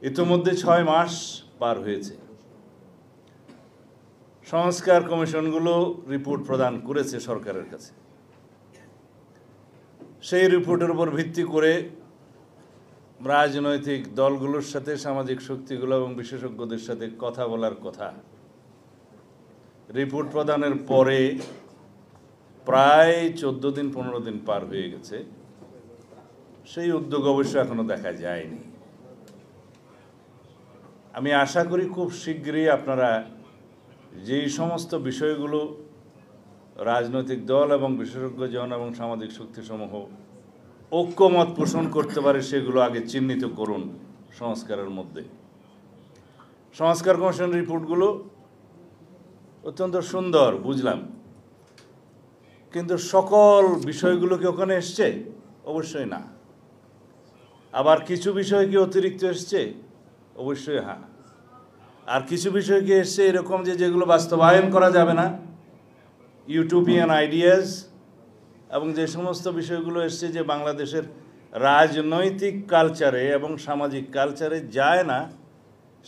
ইতিমধ্যে 6 মাস পার হয়েছে। সংস্কার কমিশনগুলো রিপোর্ট প্রদান করেছে সরকারের কাছে। সেই রিপোর্টের উপর ভিত্তি করে রাজনৈতিক দলগুলোর সাথে, সামাজিক শক্তিগুলো এবং বিশেষজ্ঞদের সাথে কথা বলার কথা। রিপোর্ট প্রদানের পরে প্রায় 14 দিন 15 দিন পার হয়ে গেছে। সেই উদ্যোগ অবশ্য এখনো দেখা যায়নি। আমি আশা করি খুব শীঘ্রই আপনারা যেই সমস্ত বিষয়গুলো রাজনৈতিক দল এবং বিশেষজ্ঞজন এবং সামাজিক শক্তিসমূহ ঐক্যমত পোষণ করতে পারে সেগুলো আগে চিহ্নিত করুন সংস্কারের মধ্যে। সংস্কার কমিশন রিপোর্টগুলো অত্যন্ত সুন্দর বুঝলাম, কিন্তু সকল বিষয়গুলো কি ওখানে এসছে? অবশ্যই না। আবার কিছু বিষয় কি অতিরিক্ত এসছে? অবশ্যই হ্যাঁ। আর কিছু বিষয় কি এসছে এরকম যেগুলো বাস্তবায়ন করা যাবে না, ইউটোপিয়ান আইডিয়াস, এবং যে সমস্ত বিষয়গুলো এসছে যে বাংলাদেশের রাজনৈতিক কালচারে এবং সামাজিক কালচারে যায় না,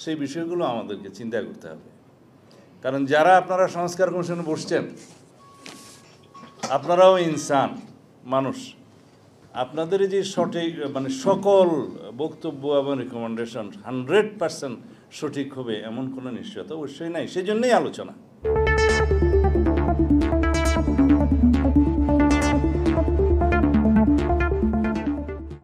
সেই বিষয়গুলো আমাদেরকে চিন্তা করতে হবে। কারণ যারা আপনারা সংস্কার কমিশনে বসছেন, আপনারাও ইনসান, মানুষ। আপনাদের যে সঠিক সকল বক্তব্য এবং রিকমেন্ডেশন 100% সঠিক হবে এমন কোনো নিশ্চয়তা অবশ্যই নাই। সেজন্যই আলোচনা।